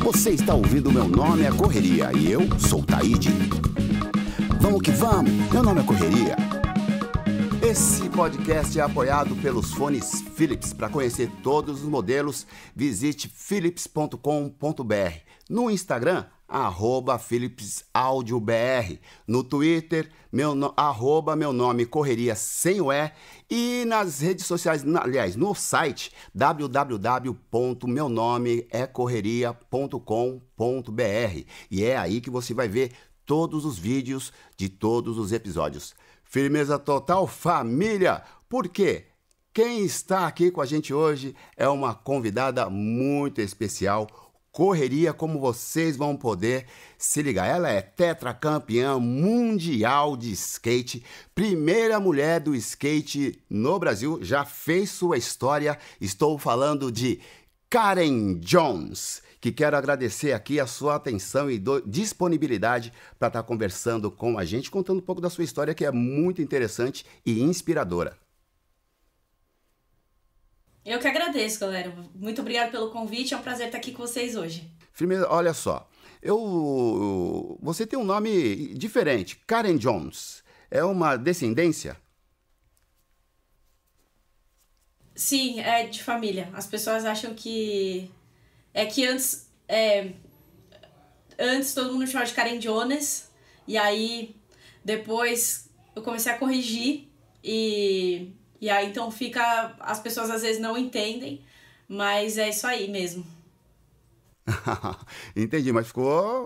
Você está ouvindo Meu Nome é Correria e eu sou o Taíde. Vamos que vamos, Meu Nome é Correria. Esse podcast é apoiado pelos fones Philips. Para conhecer todos os modelos, visite philips.com.br. No Instagram, @PhilipsAudioBR. No Twitter, Meu Nome Correria sem o E. E nas redes sociais, aliás, no site www.meunomeecorreria.com.br. E é aí que você vai ver todos os vídeos de todos os episódios. Firmeza total, família! Por quê? Quem está aqui com a gente hoje é uma convidada muito especial. Correria, como vocês vão poder se ligar. Ela é tetracampeã mundial de skate, primeira mulher do skate no Brasil, já fez sua história. Estou falando de Karen Jones, que quero agradecer aqui a sua atenção e disponibilidade para estar conversando com a gente, contando um pouco da sua história, que é muito interessante e inspiradora. Eu que agradeço, galera. Muito obrigada pelo convite. É um prazer estar aqui com vocês hoje. Firmeza, olha só. Você tem um nome diferente, Karen Jones. É uma descendência? Sim, é de família. As pessoas acham que... Antes todo mundo chamava de Karen Jones. E aí, depois, eu comecei a corrigir E aí, então, as pessoas às vezes não entendem, mas é isso aí mesmo. Entendi, mas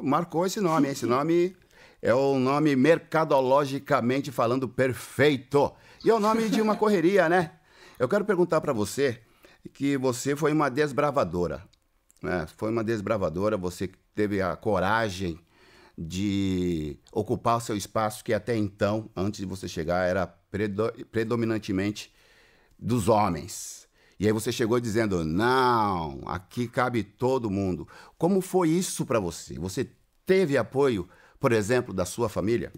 marcou esse nome. Esse nome é o nome mercadologicamente falando perfeito. E é o nome de uma correria, né? Eu quero perguntar para você que você foi uma desbravadora, né? Foi uma desbravadora, você teve a coragem de ocupar o seu espaço que até então, antes de você chegar, era predominantemente dos homens. E aí você chegou dizendo, não, aqui cabe todo mundo. Como foi isso para você? Você teve apoio, por exemplo, da sua família?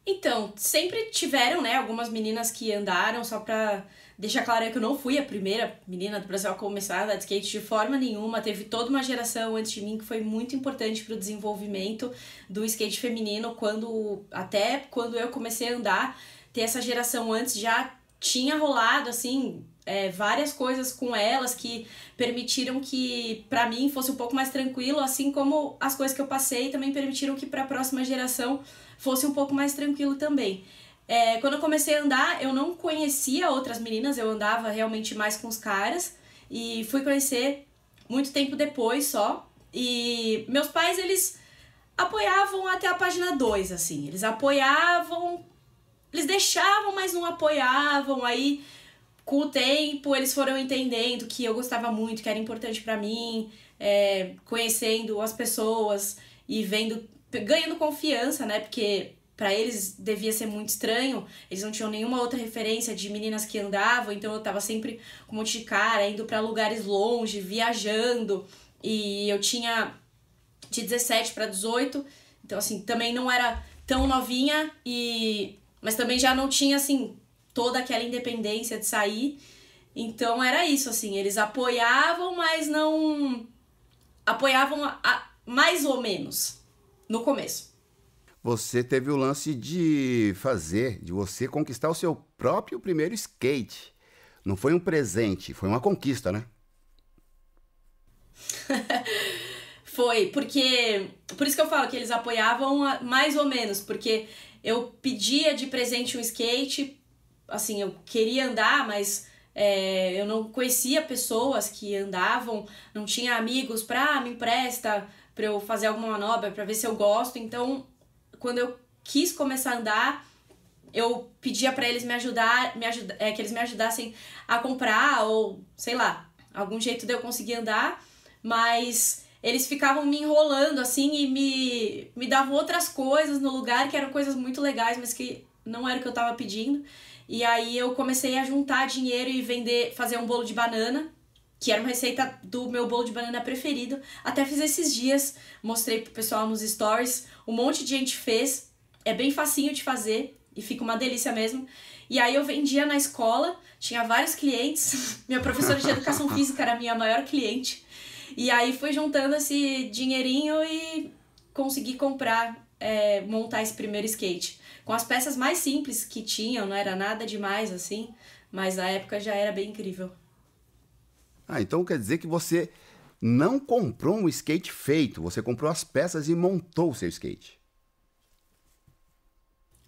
Então, sempre tiveram, né, algumas meninas que andaram, só pra deixar claro que eu não fui a primeira menina do Brasil a começar a andar de skate de forma nenhuma. Teve toda uma geração antes de mim que foi muito importante pro desenvolvimento do skate feminino. Até quando eu comecei a andar, ter essa geração antes já tinha rolado, assim, várias coisas com elas que permitiram que, pra mim, fosse um pouco mais tranquilo, assim como as coisas que eu passei também permitiram que pra próxima geração fosse um pouco mais tranquilo também. Quando eu comecei a andar, eu não conhecia outras meninas, eu andava realmente mais com os caras e fui conhecer muito tempo depois só. E meus pais, eles apoiavam até a página 2, assim. Eles apoiavam, eles deixavam, mas não apoiavam. Aí, com o tempo, eles foram entendendo que eu gostava muito, que era importante pra mim, conhecendo as pessoas e ganhando confiança, né? Porque pra eles devia ser muito estranho, eles não tinham nenhuma outra referência de meninas que andavam, então eu tava sempre com um monte de cara, indo pra lugares longe, viajando, e eu tinha de 17 pra 18, então assim, também não era tão novinha, mas também já não tinha, assim, toda aquela independência de sair, então era isso, assim, eles apoiavam, mas não... apoiavam mais ou menos no começo. Você teve o lance de você conquistar o seu próprio primeiro skate. Não foi um presente, foi uma conquista, né? Foi, porque... Por isso que eu falo que eles apoiavam mais ou menos, porque eu pedia de presente um skate, assim, eu queria andar, mas eu não conhecia pessoas que andavam, não tinha amigos me empresta pra eu fazer alguma manobra, pra ver se eu gosto, então... Quando eu quis começar a andar, eu pedia pra eles que eles me ajudassem a comprar ou, sei lá, algum jeito de eu conseguir andar, mas eles ficavam me enrolando assim e me davam outras coisas no lugar que eram coisas muito legais, mas que não era o que eu tava pedindo. E aí eu comecei a juntar dinheiro e fazer um bolo de banana, que era uma receita do meu bolo de banana preferido. Até fiz esses dias, mostrei pro pessoal nos stories, um monte de gente fez, é bem facinho de fazer. e fica uma delícia mesmo. E aí eu vendia na escola, tinha vários clientes, minha professora de educação física era a minha maior cliente. E aí fui juntando esse dinheirinho e consegui comprar, montar esse primeiro skate. Com as peças mais simples que tinham, não era nada demais assim, mas na época já era bem incrível. Ah, então quer dizer que você não comprou um skate feito, você comprou as peças e montou o seu skate.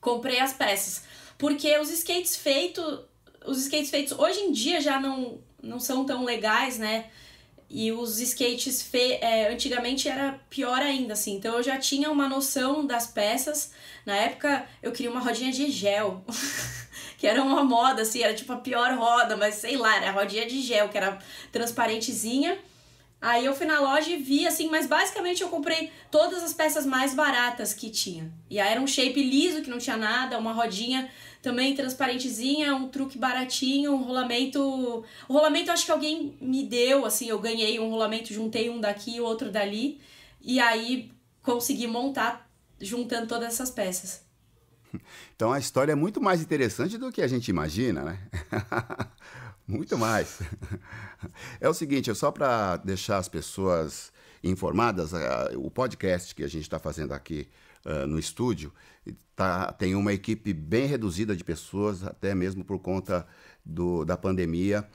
Comprei as peças. Porque os skates feitos hoje em dia já não são tão legais, né? E os skates antigamente era pior ainda, assim. Então eu já tinha uma noção das peças. Na época eu queria uma rodinha de gel, que era uma moda, assim, era tipo a pior roda, mas sei lá, era a rodinha de gel, que era transparentezinha. Aí eu fui na loja e vi, assim, mas basicamente eu comprei todas as peças mais baratas que tinha. E aí era um shape liso, que não tinha nada, uma rodinha também transparentezinha, um truque baratinho, um rolamento... O rolamento acho que alguém me deu, assim, eu ganhei um rolamento, juntei um daqui e outro dali. E aí consegui montar juntando todas essas peças. Então a história é muito mais interessante do que a gente imagina, né? Muito mais. É o seguinte, só para deixar as pessoas informadas, o podcast que a gente está fazendo aqui no estúdio tem uma equipe bem reduzida de pessoas, até mesmo por conta da pandemia.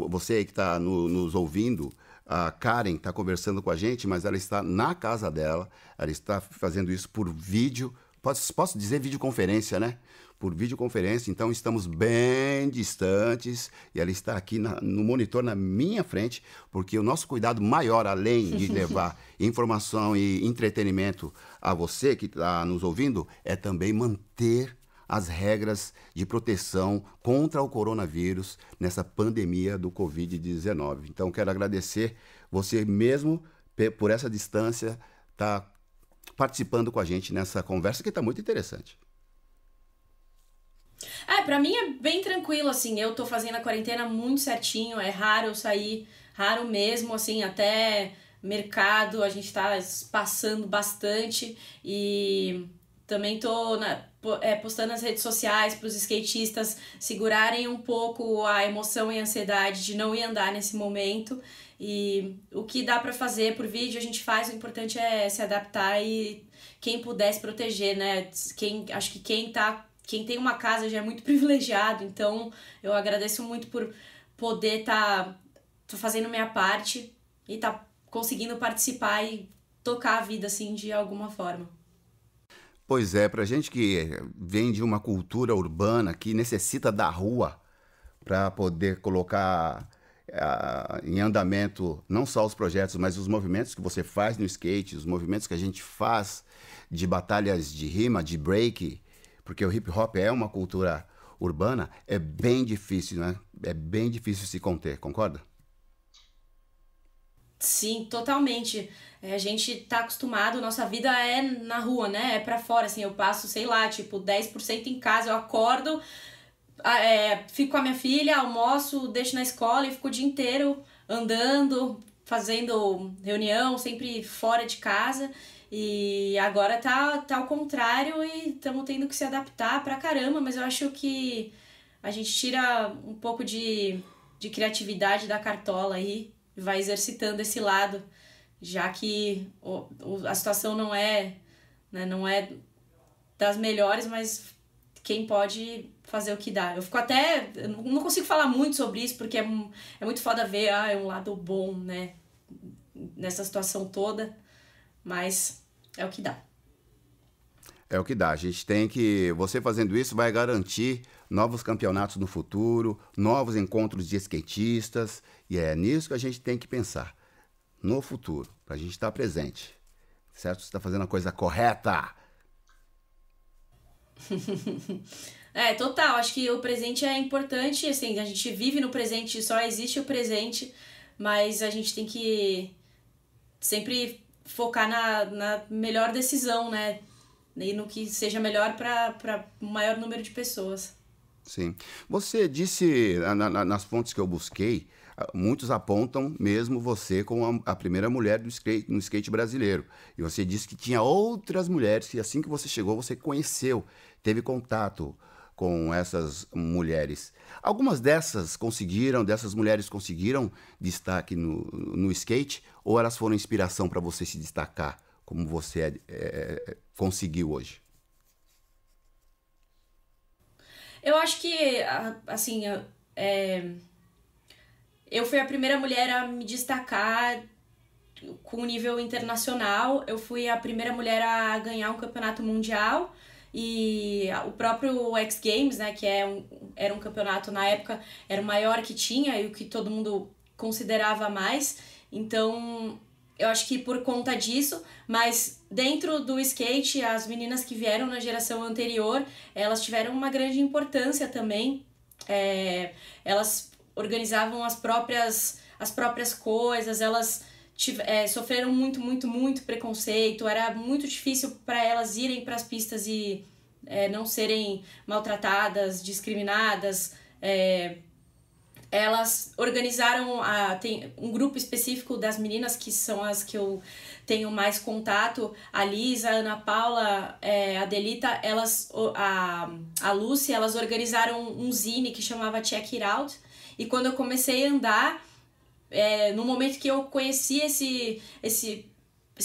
Você aí que está nos ouvindo, a Karen está conversando com a gente, mas ela está na casa dela, ela está fazendo isso por vídeo. Posso dizer videoconferência, né? Por videoconferência, então estamos bem distantes e ela está aqui no monitor na minha frente, porque o nosso cuidado maior, além de levar informação e entretenimento a você que está nos ouvindo, é também manter as regras de proteção contra o coronavírus nessa pandemia do Covid-19. Então, quero agradecer você mesmo por essa distância, tá participando com a gente nessa conversa que está muito interessante. Pra mim é bem tranquilo, assim, eu tô fazendo a quarentena muito certinho, é raro eu sair, raro mesmo, assim, até mercado a gente tá passando bastante e também tô postando nas redes sociais pros skatistas segurarem um pouco a emoção e a ansiedade de não ir andar nesse momento. E o que dá pra fazer por vídeo a gente faz, o importante é se adaptar e quem puder se proteger, né? Acho que quem tem uma casa já é muito privilegiado, então eu agradeço muito por poder tô fazendo minha parte e tá conseguindo participar e tocar a vida assim de alguma forma. Pois é, pra gente que vem de uma cultura urbana que necessita da rua para poder colocar em andamento não só os projetos, mas os movimentos que você faz no skate, os movimentos que a gente faz de batalhas de rima, de break, porque o hip hop é uma cultura urbana, é bem difícil, né? É bem difícil se conter, concorda? Sim, totalmente. A gente tá acostumado, nossa vida é na rua, né? É pra fora, assim, eu passo, sei lá, tipo, 10% em casa, eu acordo, fico com a minha filha, almoço, deixo na escola e fico o dia inteiro andando, fazendo reunião, sempre fora de casa. E agora tá ao contrário e estamos tendo que se adaptar pra caramba, mas eu acho que a gente tira um pouco de criatividade da cartola aí e vai exercitando esse lado, já que a situação não é, né, não é das melhores, mas quem pode fazer o que dá. Eu não consigo falar muito sobre isso, porque é muito foda ver, é um lado bom, né, nessa situação toda, mas é o que dá. É o que dá. A gente você fazendo isso vai garantir novos campeonatos no futuro, novos encontros de skatistas, e é nisso que a gente tem que pensar, no futuro, para a gente estar presente. Certo? Você está fazendo a coisa correta. Total. Acho que o presente é importante, assim, a gente vive no presente, só existe o presente, mas a gente tem que sempre focar na melhor decisão, né? E no que seja melhor para o maior número de pessoas. Sim. Você disse, nas fontes que eu busquei, muitos apontam mesmo você como a primeira mulher no skate brasileiro. E você disse que tinha outras mulheres que assim que você chegou, você conheceu. teve contato com essas mulheres. Algumas dessas mulheres conseguiram destaque no skate, ou elas foram inspiração para você se destacar, como você conseguiu hoje? Eu acho que, assim, eu fui a primeira mulher a me destacar com nível internacional. Eu fui a primeira mulher a ganhar um campeonato mundial, e o próprio X Games, né, que era um campeonato na época, era o maior que tinha e o que todo mundo considerava mais. Então, eu acho que por conta disso, mas dentro do skate, as meninas que vieram na geração anterior, elas tiveram uma grande importância também. Elas organizavam as próprias coisas, elas sofreram muito, muito, muito preconceito. Era muito difícil para elas irem para as pistas e não serem maltratadas, discriminadas. Elas organizaram tem um grupo específico das meninas, que são as que eu tenho mais contato, a Lisa, a Ana Paula, a Delita, a Lucy, elas organizaram um zine que chamava Check It Out. E quando eu comecei a andar, no momento que eu conheci esse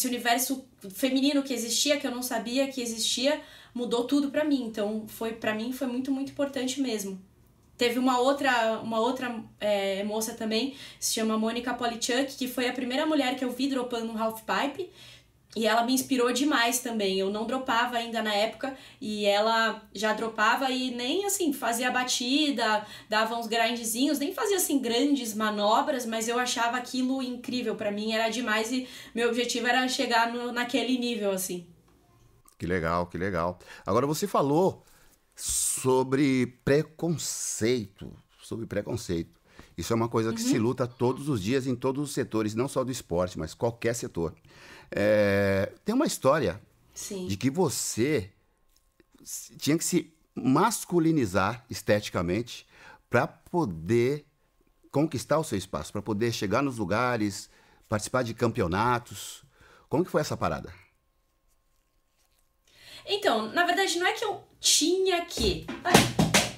universo feminino que existia, que eu não sabia que existia, mudou tudo pra mim. Então, pra mim foi muito, muito importante mesmo. Teve uma outra moça também, se chama Mônica Polichuk, que foi a primeira mulher que eu vi dropando um halfpipe, e ela me inspirou demais também. Eu não dropava ainda na época, e ela já dropava e nem assim fazia batida, dava uns grindzinhos, nem fazia assim grandes manobras, mas eu achava aquilo incrível. Pra mim era demais e meu objetivo era chegar naquele nível assim. Que legal, que legal. Agora você falou sobre preconceito. Isso é uma coisa que se luta todos os dias em todos os setores, não só do esporte, mas qualquer setor. Tem uma história Sim. de que você tinha que se masculinizar esteticamente para poder conquistar o seu espaço, para poder chegar nos lugares, participar de campeonatos. Como que foi essa parada? Então, na verdade, não é que eu tinha que... Ai,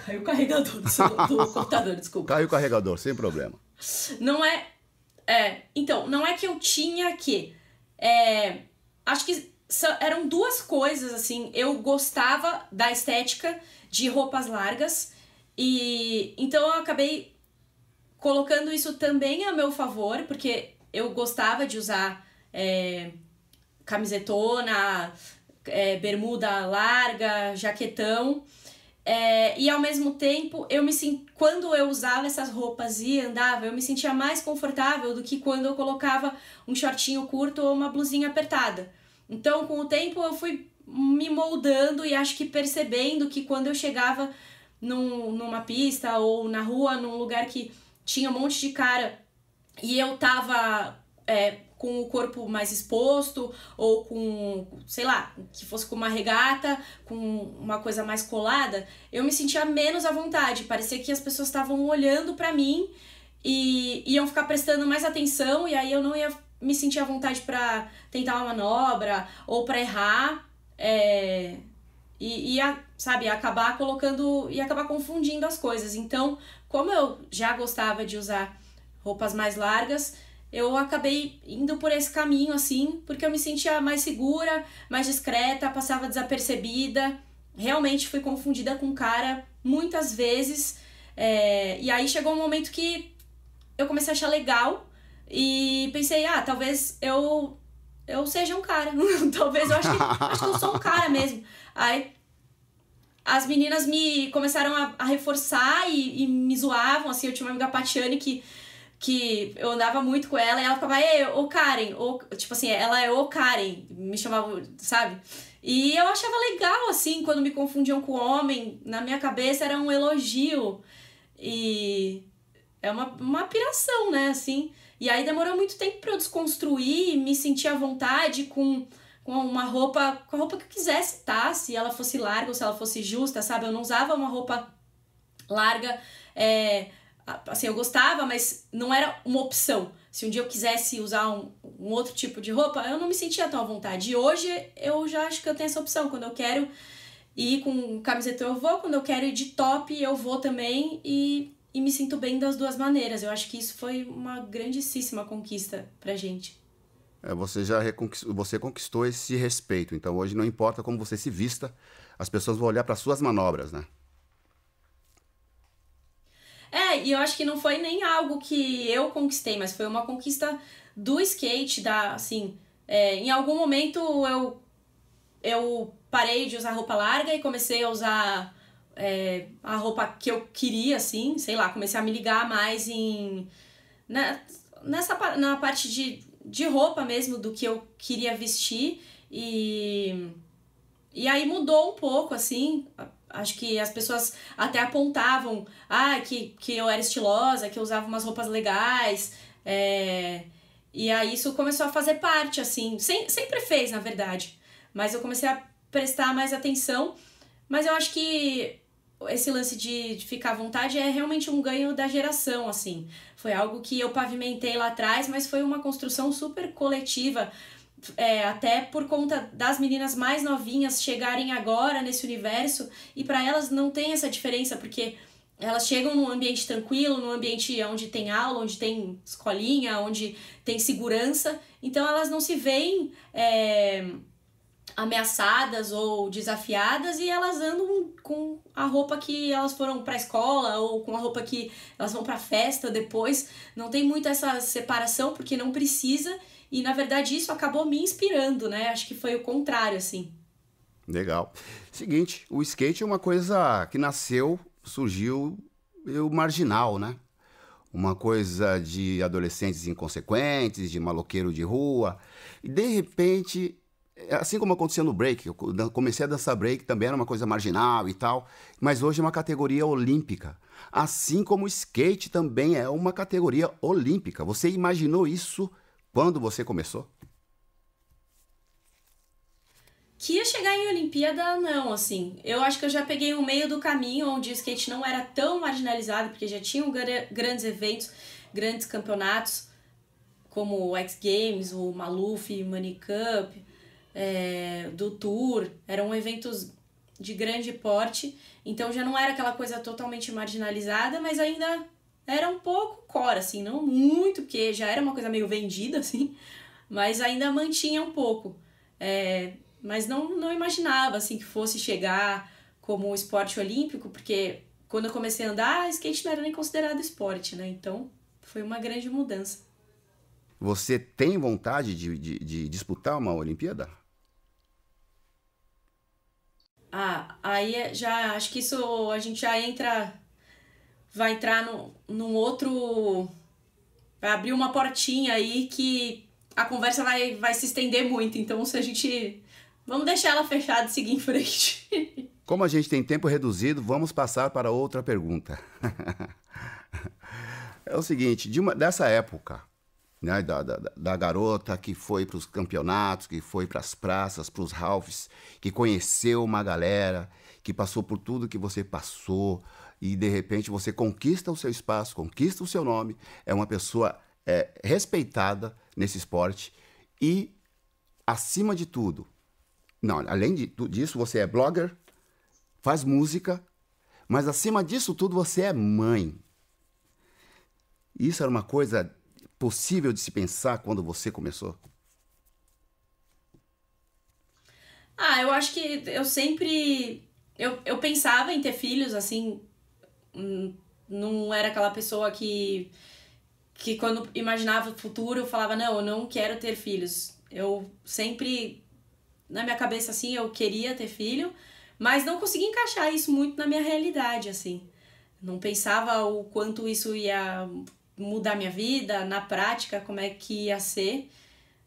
caiu o carregador do computador, desculpa. Caiu o carregador, sem problema. Não é... Então, não é que eu tinha que... Acho que eram duas coisas, assim. Eu gostava da estética de roupas largas, e então eu acabei colocando isso também a meu favor, porque eu gostava de usar camisetona, bermuda larga, jaquetão, e ao mesmo tempo quando eu usava essas roupas e andava, eu me sentia mais confortável do que quando eu colocava um shortinho curto ou uma blusinha apertada. Então, com o tempo, eu fui me moldando e acho que percebendo que quando eu chegava numa pista ou na rua, num lugar que tinha um monte de cara e eu tava com o corpo mais exposto, ou com, sei lá, que fosse com uma regata, com uma coisa mais colada, eu me sentia menos à vontade. Parecia que as pessoas estavam olhando pra mim e iam ficar prestando mais atenção, e aí eu não ia me sentir à vontade pra tentar uma manobra ou pra errar, sabe, acabar confundindo as coisas. Então, como eu já gostava de usar roupas mais largas, eu acabei indo por esse caminho, assim, porque eu me sentia mais segura, mais discreta, passava desapercebida. Realmente fui confundida com cara muitas vezes. E aí chegou um momento que eu comecei a achar legal e pensei, talvez eu seja um cara. Talvez eu acho que eu sou um cara mesmo. Aí as meninas me começaram a reforçar e me zoavam, assim. Eu tinha uma amiga Patiane que eu andava muito com ela, e ela ficava, ô Karen, tipo assim, ela é ô Karen, me chamava, sabe? E eu achava legal, assim, quando me confundiam com homem, na minha cabeça era um elogio, e é uma piração, né, assim. E aí demorou muito tempo pra eu desconstruir, me sentir à vontade com uma roupa, com a roupa que eu quisesse estar, se ela fosse larga ou se ela fosse justa, sabe? Eu não usava uma roupa larga, assim, eu gostava, mas não era uma opção. Se um dia eu quisesse usar um outro tipo de roupa, eu não me sentia tão à vontade. E hoje eu já acho que eu tenho essa opção. Quando eu quero ir com camiseta eu vou, quando eu quero ir de top eu vou também e me sinto bem das duas maneiras. Eu acho que isso foi uma grandíssima conquista pra gente. Você conquistou esse respeito, então hoje não importa como você se vista, as pessoas vão olhar para suas manobras, né? E eu acho que não foi nem algo que eu conquistei, mas foi uma conquista do skate, assim, em algum momento eu parei de usar roupa larga e comecei a usar a roupa que eu queria, assim, sei lá, comecei a me ligar mais na parte de roupa mesmo, do que eu queria vestir, e aí mudou um pouco, assim. Acho que as pessoas até apontavam que eu era estilosa, que eu usava umas roupas legais. E aí isso começou a fazer parte, assim. Sempre fez, na verdade. Mas eu comecei a prestar mais atenção. Mas eu acho que esse lance de ficar à vontade é realmente um ganho da geração, assim. Foi algo que eu pavimentei lá atrás, mas foi uma construção super coletiva. Até por conta das meninas mais novinhas chegarem agora nesse universo, e para elas não tem essa diferença, porque elas chegam num ambiente tranquilo, num ambiente onde tem aula, onde tem escolinha, onde tem segurança, então elas não se veem ameaçadas ou desafiadas, e elas andam com a roupa que elas foram pra escola ou com a roupa que elas vão pra festa depois. Não tem muito essa separação porque não precisa. E, na verdade, isso acabou me inspirando, né? Acho que foi o contrário, assim. Legal. Seguinte, o skate é uma coisa que surgiu marginal, né? Uma coisa de adolescentes inconsequentes, de maloqueiro de rua. E, de repente, assim como aconteceu no break, eu comecei a dançar break, também era uma coisa marginal e tal, mas hoje é uma categoria olímpica. Assim como o skate também é uma categoria olímpica. Você imaginou isso quando você começou? Que ia chegar em Olimpíada, não, assim. Eu acho que eu já peguei o meio do caminho onde o skate não era tão marginalizado, porque já tinham grandes eventos, grandes campeonatos, como o X Games, o Maluf, Money Cup, do Tour. Eram eventos de grande porte, então já não era aquela coisa totalmente marginalizada, mas ainda era um pouco core, assim, não muito, porque já era uma coisa meio vendida, assim, mas ainda mantinha um pouco. Mas não imaginava, assim, que fosse chegar como um esporte olímpico, porque quando eu comecei a andar, skate não era nem considerado esporte, né? Então, foi uma grande mudança. Você tem vontade de disputar uma Olimpíada? Aí já, acho que isso a gente já vai entrar num outro, vai abrir uma portinha aí que a conversa vai se estender muito, então se a gente, vamos deixar ela fechada e seguir em frente. Como a gente tem tempo reduzido, vamos passar para outra pergunta. É o seguinte, dessa época, né, da garota que foi para os campeonatos, que foi para as praças, para os halves, que conheceu uma galera, que passou por tudo que você passou, e de repente você conquista o seu espaço, conquista o seu nome, é uma pessoa respeitada nesse esporte e, acima de tudo, não, além disso, você é blogger, faz música, mas acima disso tudo você é mãe. Isso era uma coisa possível de se pensar quando você começou? Eu acho que eu sempre... Eu pensava em ter filhos, assim, não era aquela pessoa que quando imaginava o futuro eu falava, não, eu não quero ter filhos. Eu sempre, na minha cabeça, assim, eu queria ter filho, mas não conseguia encaixar isso muito na minha realidade, assim. Não pensava o quanto isso ia mudar minha vida, na prática, como é que ia ser,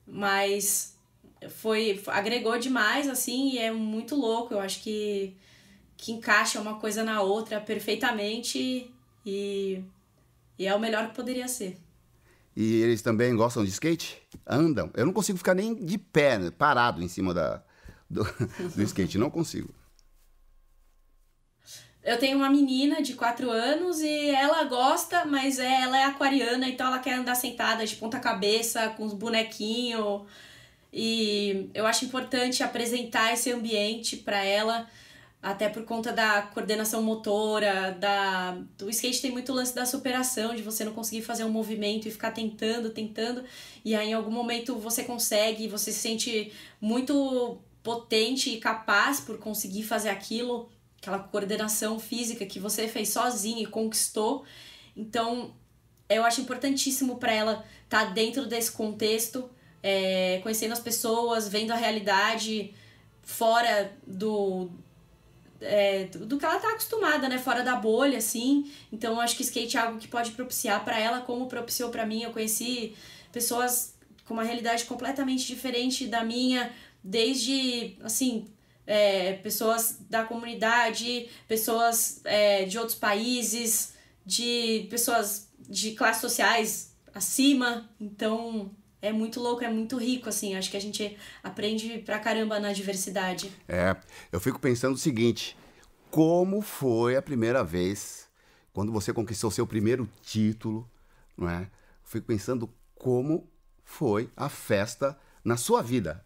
mas agregou demais, assim, e é muito louco. Eu acho que encaixa uma coisa na outra perfeitamente e é o melhor que poderia ser. E eles também gostam de skate? Andam? Eu não consigo ficar nem de pé, né, parado em cima do skate, não consigo. Eu tenho uma menina de 4 anos e ela gosta, mas ela é aquariana, então ela quer andar sentada de ponta cabeça, com os bonequinhos. E eu acho importante apresentar esse ambiente para ela, até por conta da coordenação motora, do skate tem muito lance da superação, de você não conseguir fazer um movimento e ficar tentando, e aí em algum momento você consegue, você se sente muito potente e capaz por conseguir fazer aquilo, aquela coordenação física que você fez sozinho e conquistou. Então, eu acho importantíssimo para ela estar dentro desse contexto, conhecendo as pessoas, vendo a realidade fora do que ela tá acostumada, né? Fora da bolha, assim. Então, eu acho que skate é algo que pode propiciar para ela, como propiciou para mim. Eu conheci pessoas com uma realidade completamente diferente da minha, desde, assim, pessoas da comunidade, pessoas de outros países, de pessoas de classes sociais acima. Então, é muito louco, é muito rico, assim. Acho que a gente aprende pra caramba na diversidade. Eu fico pensando o seguinte, como foi a primeira vez, quando você conquistou seu primeiro título, não é? Eu fico pensando como foi a festa na sua vida,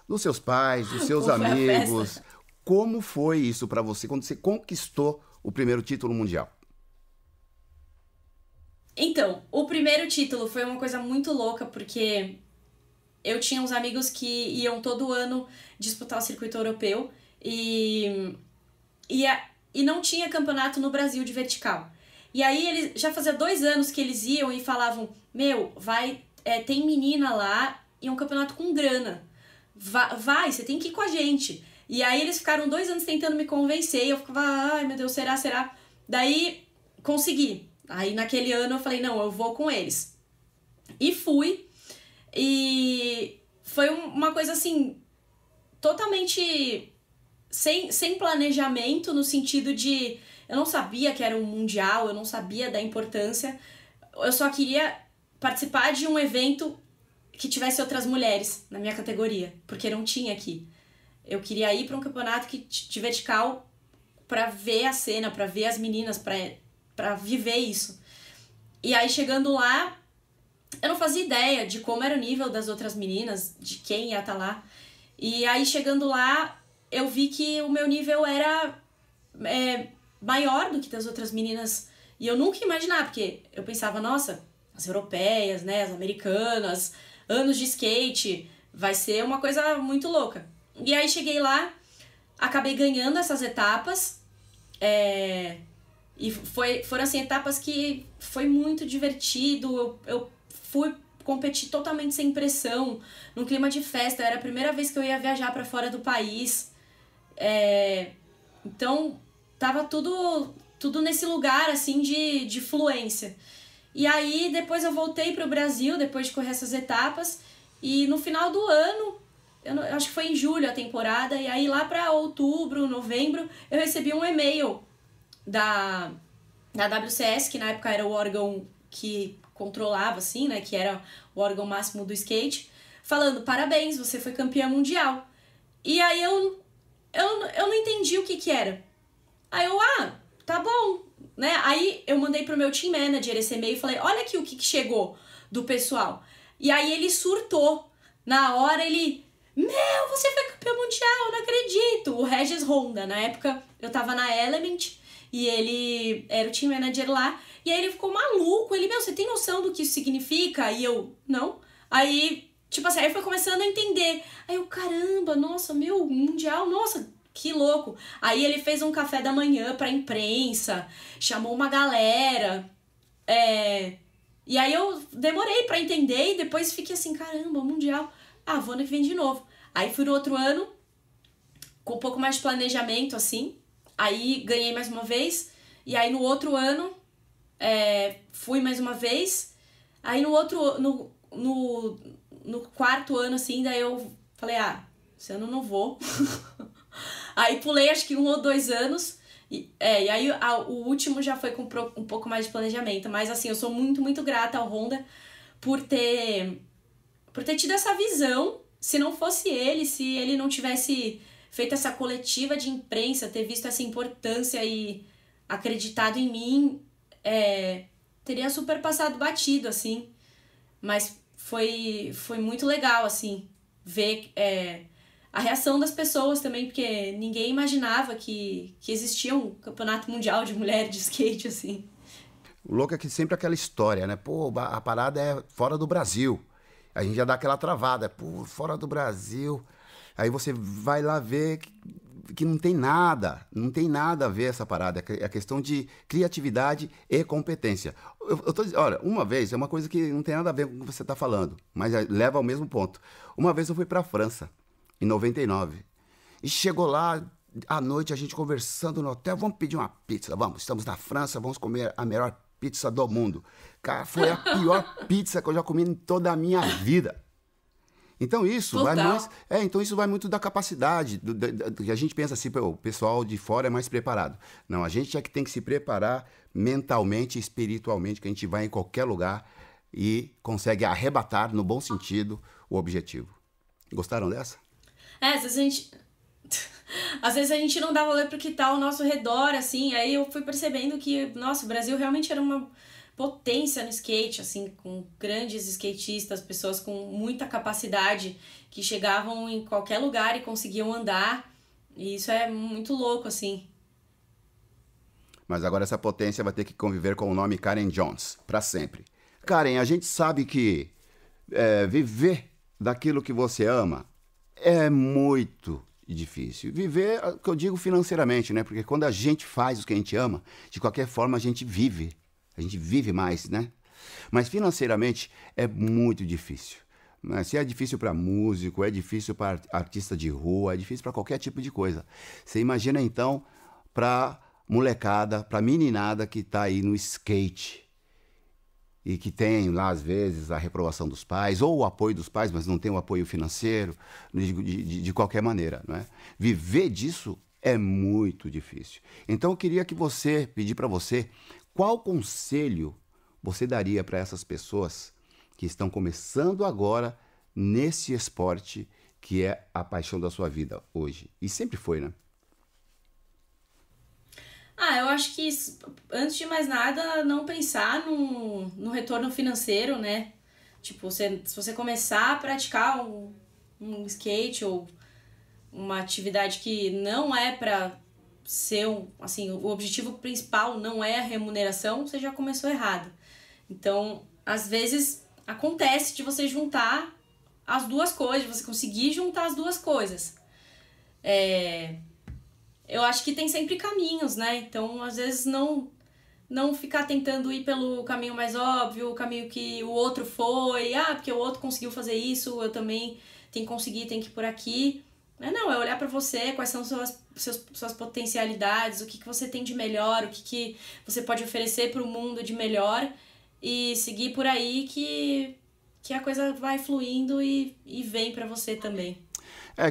dos seus pais, dos seus Como foi a amigos. festa? Como foi isso pra você quando você conquistou o primeiro título mundial? Então, o primeiro título foi uma coisa muito louca, porque eu tinha uns amigos que iam todo ano disputar o circuito europeu e, e não tinha campeonato no Brasil de vertical. E aí eles já fazia 2 anos que eles iam e falavam, meu, tem menina lá e é um campeonato com grana. Vai, você tem que ir com a gente. E aí eles ficaram 2 anos tentando me convencer e eu ficava, ai meu Deus, será? Daí consegui. Aí naquele ano eu falei, não, eu vou com eles. E fui. E foi uma coisa assim, totalmente sem planejamento, no sentido de eu não sabia que era um mundial, eu não sabia da importância. Eu só queria participar de um evento que tivesse outras mulheres na minha categoria, porque não tinha aqui. Eu queria ir para um campeonato de vertical pra ver a cena, pra ver as meninas, pra viver isso. E aí chegando lá, eu não fazia ideia de como era o nível das outras meninas, de quem ia estar lá. E aí chegando lá, eu vi que o meu nível era maior do que das outras meninas. E eu nunca ia imaginar, porque eu pensava, nossa, as europeias, né, as americanas, anos de skate, vai ser uma coisa muito louca. E aí cheguei lá, acabei ganhando essas etapas, e foram assim, etapas que foi muito divertido, eu fui competir totalmente sem pressão, num clima de festa, era a primeira vez que eu ia viajar para fora do país, então tava tudo nesse lugar assim de fluência. E aí depois eu voltei pro Brasil, depois de correr essas etapas, e no final do ano, eu acho que foi em julho a temporada, e aí lá pra outubro, novembro, eu recebi um e-mail da WCS, que na época era o órgão que controlava, assim, né, que era o órgão máximo do skate, falando, parabéns, você foi campeã mundial. E aí eu não entendi o que era. Aí eu, tá bom, né? Aí eu mandei pro meu team manager esse e-mail e falei, olha aqui o que chegou do pessoal. E aí ele surtou. Na hora ele, meu, você foi campeão mundial, eu não acredito. O Regis Honda, na época eu tava na Element e ele era o team manager lá. E aí ele ficou maluco, ele, meu, você tem noção do que isso significa? E eu, não. Aí, tipo assim, aí foi começando a entender. Aí eu, caramba, nossa, meu, mundial, nossa, que louco. Aí ele fez um café da manhã pra imprensa, chamou uma galera. E aí eu demorei pra entender e depois fiquei assim, caramba, mundial. Vou ano que vem de novo. Aí fui no outro ano, com um pouco mais de planejamento, assim. Aí ganhei mais uma vez. E aí no outro ano, fui mais uma vez. Aí no outro, no quarto ano, assim, daí eu falei, esse ano eu não vou. Aí pulei acho que 1 ou 2 anos. E aí o último já foi com um pouco mais de planejamento. Mas assim, eu sou muito, muito grata ao Honda por ter tido essa visão. Se não fosse ele, se ele não tivesse feito essa coletiva de imprensa, ter visto essa importância e acreditado em mim, teria super passado batido, assim. Mas foi muito legal, assim, ver a reação das pessoas também, porque ninguém imaginava que existia um campeonato mundial de mulheres de skate, assim. O louco é que sempre aquela história, né? Pô, a parada é fora do Brasil. A gente já dá aquela travada. Pô, fora do Brasil. Aí você vai lá ver que não tem nada a ver essa parada. É questão de criatividade e competência. Eu tô dizendo, olha, uma vez, é uma coisa que não tem nada a ver com o que você está falando, mas leva ao mesmo ponto. Uma vez eu fui para a França, em 99, e chegou lá, à noite, a gente conversando no hotel, vamos pedir uma pizza, vamos, estamos na França, vamos comer a melhor pizza do mundo. Cara, foi a pior pizza que eu já comi em toda a minha vida. Então isso vai mais, então isso vai muito da capacidade, a gente pensa assim, o pessoal de fora é mais preparado. Não, a gente é que tem que se preparar mentalmente e espiritualmente, que a gente vai em qualquer lugar e consegue arrebatar, no bom sentido, o objetivo. Gostaram dessa? Às vezes a gente não dá valor pro que tá ao nosso redor, assim, aí eu fui percebendo que, nossa, o Brasil realmente era uma potência no skate, assim, com grandes skatistas, pessoas com muita capacidade, que chegavam em qualquer lugar e conseguiam andar, e isso é muito louco, assim. Mas agora essa potência vai ter que conviver com o nome Karen Jones, para sempre. Karen, a gente sabe que viver daquilo que você ama é muito difícil. Viver, que eu digo financeiramente, né? Porque quando a gente faz o que a gente ama, de qualquer forma a gente vive. A gente vive mais, né? Mas financeiramente é muito difícil. Se é difícil para músico, é difícil para artista de rua, é difícil para qualquer tipo de coisa. Você imagina então para molecada, para meninada que está aí no skate e que tem lá às vezes a reprovação dos pais ou o apoio dos pais, mas não tem o apoio financeiro de qualquer maneira, não é? Viver disso é muito difícil. Então eu queria pedir para você, qual conselho você daria para essas pessoas que estão começando agora nesse esporte que é a paixão da sua vida hoje? E sempre foi, né? Eu acho que, antes de mais nada, não pensar no retorno financeiro, né? Tipo, se você começar a praticar um skate ou uma atividade que não é pra ser, assim, o objetivo principal não é a remuneração, você já começou errado. Então, às vezes, acontece de você juntar as duas coisas, de você conseguir juntar as duas coisas. Eu acho que tem sempre caminhos, né? Então, às vezes, não ficar tentando ir pelo caminho mais óbvio, o caminho que o outro foi, porque o outro conseguiu fazer isso, eu também tenho que conseguir, tenho que ir por aqui. Não, é olhar pra você, quais são suas potencialidades, o que você tem de melhor, o que você pode oferecer pro mundo de melhor e seguir por aí que a coisa vai fluindo e vem pra você também.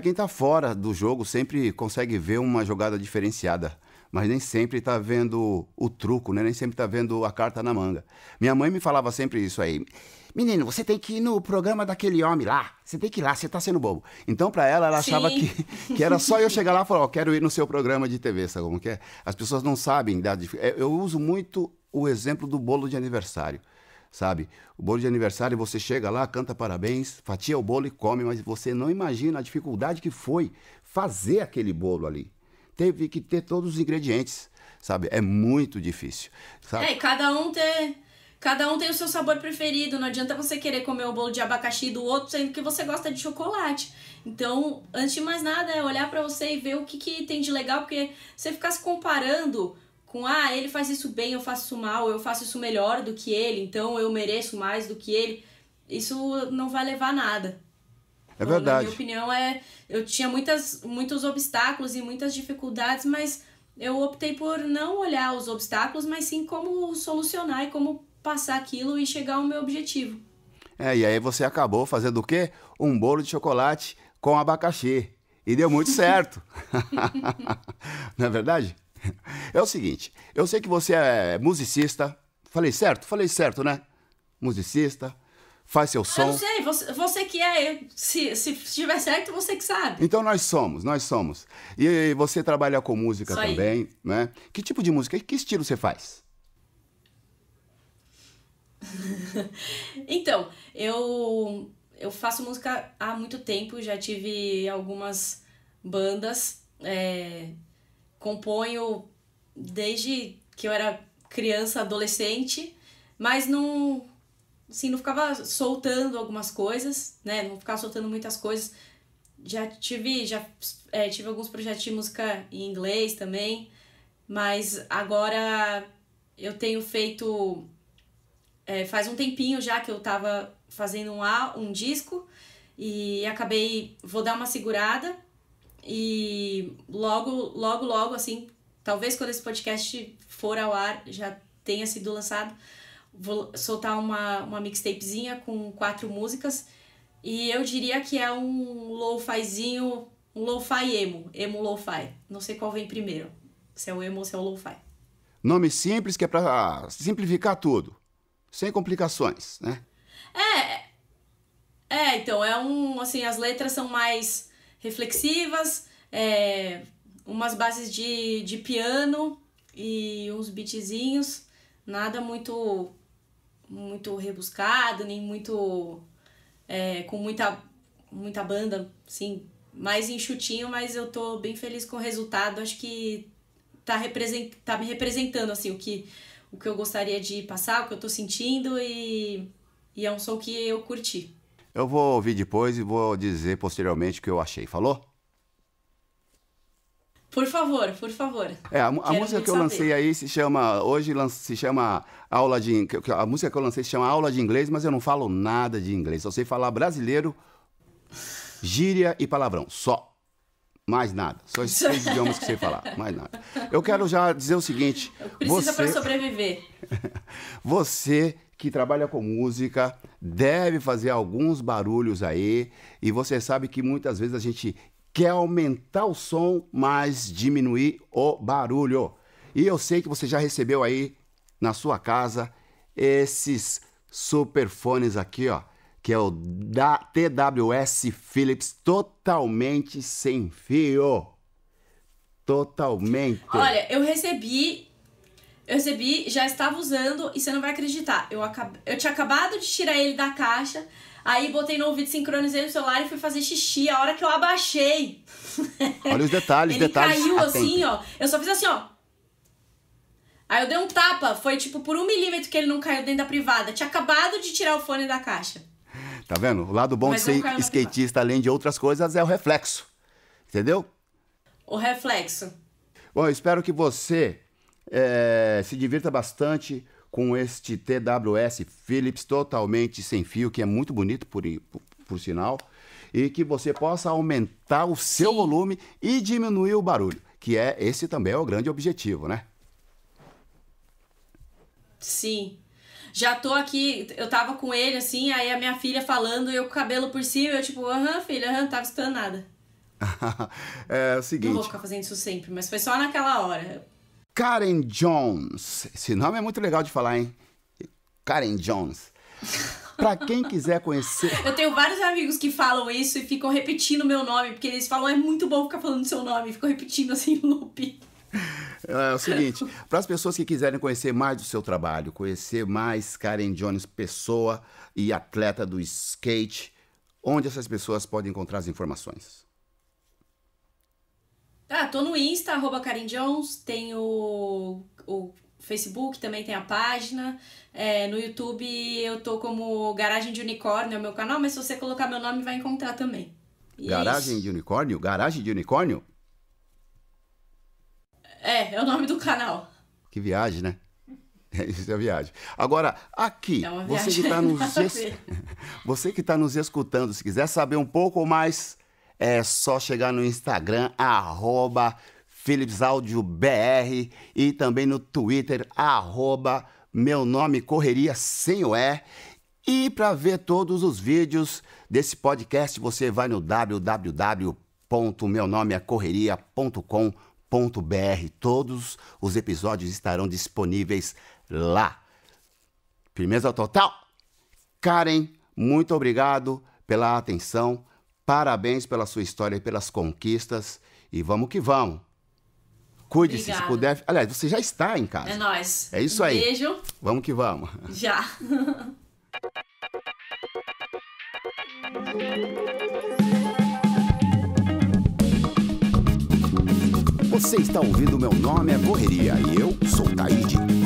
Quem tá fora do jogo sempre consegue ver uma jogada diferenciada, mas nem sempre tá vendo o truco, né? Nem sempre tá vendo a carta na manga. Minha mãe me falava sempre isso aí. Menino, você tem que ir no programa daquele homem lá. Você tem que ir lá, você tá sendo bobo. Então, pra ela achava que era só eu chegar lá e falar, quero ir no seu programa de TV, sabe como que é? As pessoas não sabem. Eu uso muito o exemplo do bolo de aniversário, sabe? O bolo de aniversário, você chega lá, canta parabéns, fatia o bolo e come, mas você não imagina a dificuldade que foi fazer aquele bolo ali. Teve que ter todos os ingredientes, sabe? É muito difícil, sabe? E cada um tem o seu sabor preferido. Não adianta você querer comer o bolo de abacaxi do outro, sendo que você gosta de chocolate. Então, antes de mais nada, é olhar pra você e ver o que tem de legal, porque você ficar se comparando com, ele faz isso bem, eu faço isso mal, eu faço isso melhor do que ele, então eu mereço mais do que ele, isso não vai levar a nada. É verdade. Na minha opinião, eu tinha muitos obstáculos e muitas dificuldades, mas eu optei por não olhar os obstáculos, mas sim como solucionar e como passar aquilo e chegar ao meu objetivo. E aí você acabou fazendo o quê? Um bolo de chocolate com abacaxi. E deu muito certo. Não é verdade? É o seguinte, eu sei que você é musicista. Falei certo, né? Musicista, faz seu som. Eu não sei, você que é. Se estiver certo, você que sabe. Então nós somos. E você trabalha com música Isso também, aí. né? Que tipo de música, que estilo você faz? Então, eu eu faço música há muito tempo, já tive algumas bandas, componho desde que eu era criança, adolescente, mas não ficava soltando algumas coisas, né? Não ficava soltando muitas coisas. Já tive alguns projetos de música em inglês também, mas agora eu tenho feito... faz um tempinho já que eu tava fazendo um disco e vou dar uma segurada e logo, assim, talvez quando esse podcast for ao ar já tenha sido lançado, vou soltar uma mixtapezinha com 4 músicas e eu diria que é um lo-fizinho, um lo-fi emo lo-fi. Não sei qual vem primeiro, se é o emo ou se é o lo-fi. Nome simples que é pra simplificar tudo, sem complicações, né? Então, assim, as letras são mais reflexivas, umas bases de piano e uns beatzinhos, nada muito rebuscado, nem muito com muita banda, assim, mais enxutinho, mas eu tô bem feliz com o resultado, acho que tá me representando, assim, o que eu gostaria de passar, o que eu tô sentindo e é um som que eu curti. Eu vou ouvir depois e vou dizer posteriormente o que eu achei. Falou? Por favor. A música que eu lancei aí se chama Aula de... A música que eu lancei se chama Aula de Inglês, mas eu não falo nada de inglês. Só sei falar brasileiro, gíria e palavrão. Só. Mais nada. Só esses 3 idiomas que sei falar. Mais nada. Eu quero já dizer o seguinte... Precisa para sobreviver. Você que trabalha com música deve fazer alguns barulhos aí. E você sabe que muitas vezes a gente quer aumentar o som, mas diminuir o barulho. E eu sei que você já recebeu aí na sua casa esses superfones aqui, ó, que é o da TWS Philips, totalmente sem fio. Totalmente. Olha, eu recebi, já estava usando e você não vai acreditar. Eu tinha acabado de tirar ele da caixa, aí botei no ouvido, sincronizei no celular e fui fazer xixi. A hora que eu abaixei... Olha os detalhes, ele caiu assim, ó. Eu só fiz assim, ó. Aí eu dei um tapa, foi tipo por 1 milímetro que ele não caiu dentro da privada. Tinha acabado de tirar o fone da caixa. Tá vendo? O lado bom de ser skatista, além de outras coisas, é o reflexo. Entendeu? O reflexo. Bom, eu espero que você se divirta bastante com este TWS Philips totalmente sem fio, que é muito bonito, por sinal, e que você possa aumentar o seu volume e diminuir o barulho, que esse também é o grande objetivo, né? Sim. Já tô aqui, eu tava com ele assim, aí a minha filha falando e eu com o cabelo por cima, eu tipo, filha, não tava escutando nada. É o seguinte... Não vou ficar fazendo isso sempre, mas foi só naquela hora. Karen Jones. Esse nome é muito legal de falar, hein? Karen Jones. Pra quem quiser conhecer... Eu tenho vários amigos que falam isso e ficam repetindo meu nome, porque eles falam, é muito bom ficar falando seu nome, e ficam repetindo assim no loop. É o seguinte, para as pessoas que quiserem conhecer mais do seu trabalho, conhecer mais Karen Jones, pessoa e atleta do skate, onde essas pessoas podem encontrar as informações? Tô no Insta, @Karen Jones, tem o Facebook, também tem a página, no YouTube eu tô como Garagem de Unicórnio, é o meu canal, mas se você colocar meu nome vai encontrar também. E Garagem de Unicórnio? Garagem de Unicórnio? É o nome do canal. Que viagem, né? Isso é viagem. Agora, aqui, é uma você viagem. Você que está nos escutando, se quiser saber um pouco mais, é só chegar no Instagram, @PhilipsAudioBR, e também no Twitter, @meu nome correria sem o E. E para ver todos os vídeos desse podcast, você vai no www.meunomeacorreria.com.br. Todos os episódios estarão disponíveis lá. Firmeza total? Karen, muito obrigado pela atenção. Parabéns pela sua história e pelas conquistas. E vamos que vamos. Cuide-se, se puder. Aliás, você já está em casa. É nóis. É isso aí. Beijo. Vamos que vamos. Já. Você está ouvindo Meu Nome é Correria e eu sou Taíde.